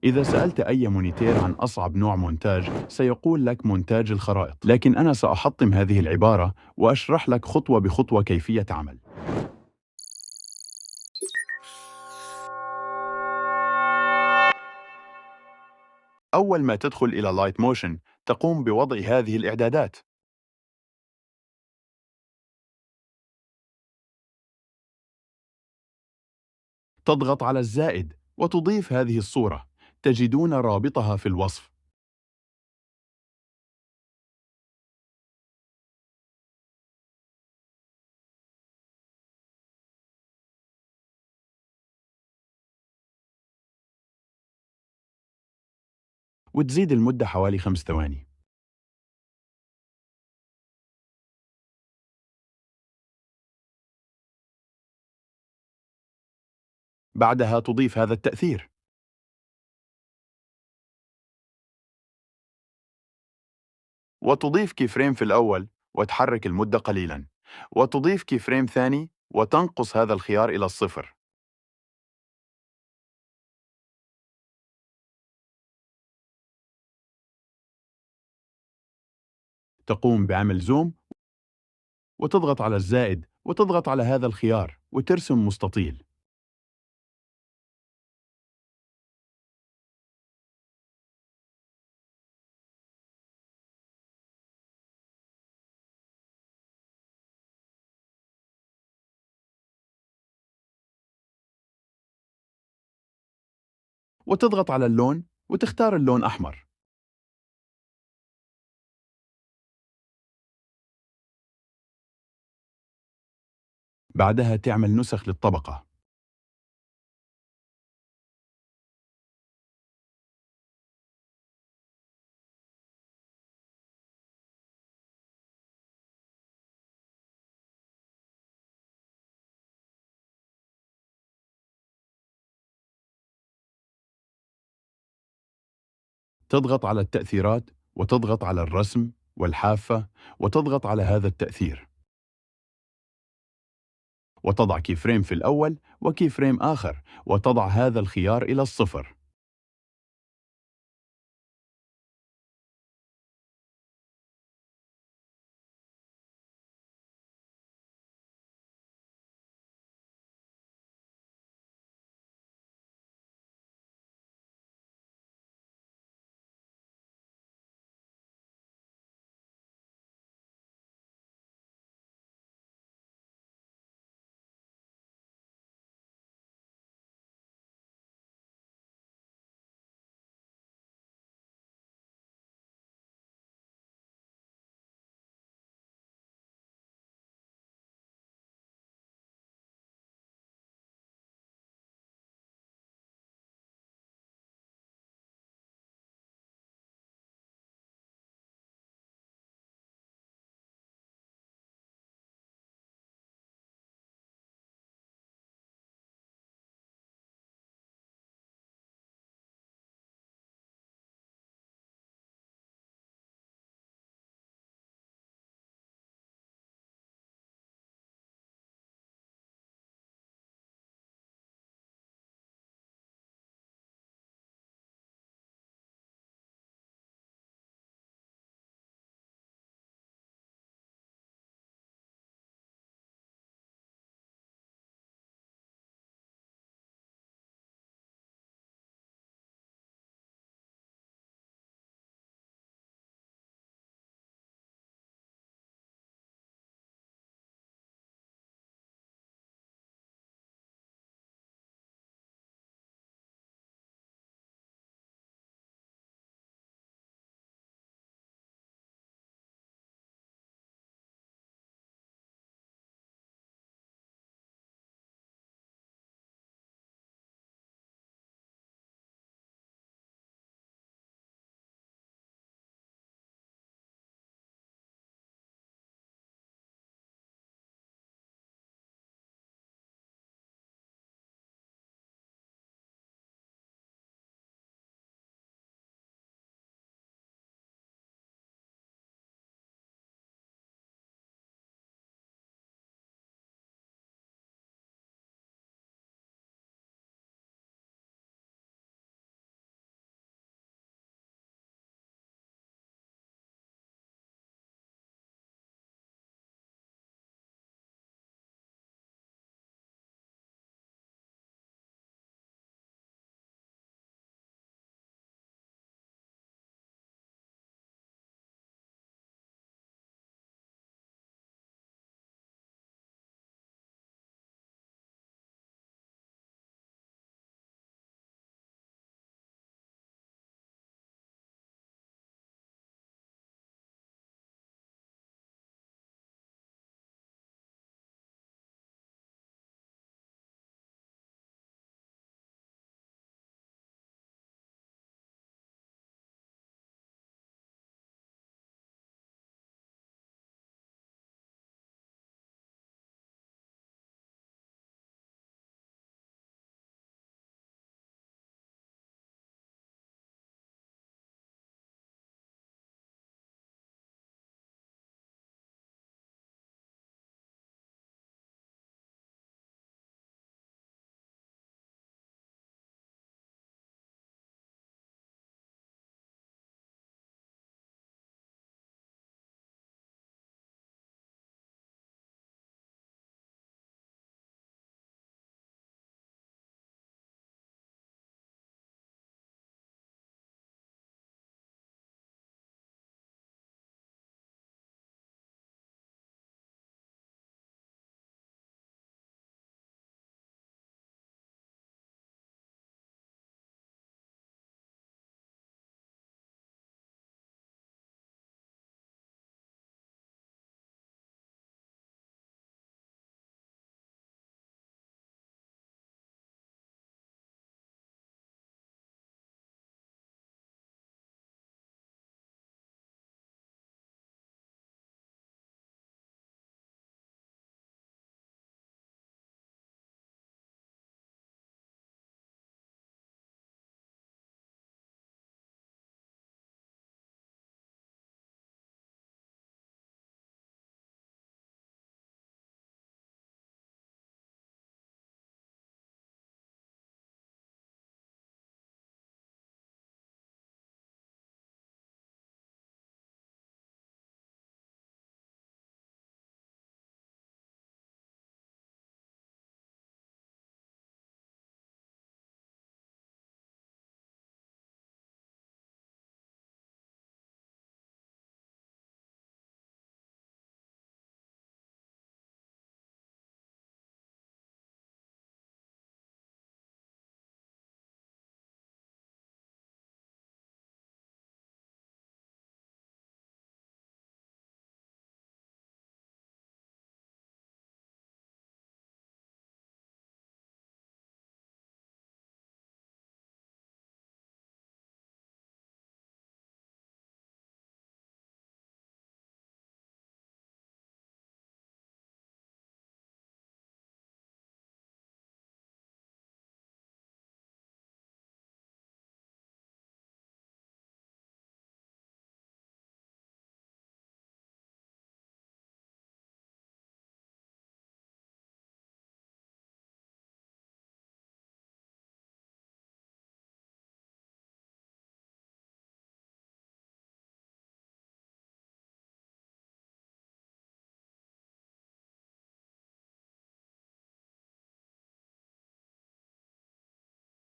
إذا سألت أي مونيتير عن أصعب نوع مونتاج سيقول لك مونتاج الخرائط، لكن أنا سأحطم هذه العبارة وأشرح لك خطوة بخطوة كيفية عمل. أول ما تدخل إلى لايت موشن تقوم بوضع هذه الإعدادات. تضغط على الزائد وتضيف هذه الصورة، تجدون رابطها في الوصف. وتزيد المدة حوالي 5 ثواني. بعدها تضيف هذا التأثير، وتضيف كي فريم في الأول وتحرك المدة قليلاً، وتضيف كي فريم ثاني وتنقص هذا الخيار إلى الصفر. تقوم بعمل زوم وتضغط على الزائد وتضغط على هذا الخيار وترسم مستطيل. وتضغط على اللون وتختار اللون أحمر. بعدها تعمل نسخ للطبقة. تضغط على التأثيرات وتضغط على الرسم والحافة وتضغط على هذا التأثير، وتضع كي فريم في الأول وكي فريم آخر وتضع هذا الخيار إلى الصفر.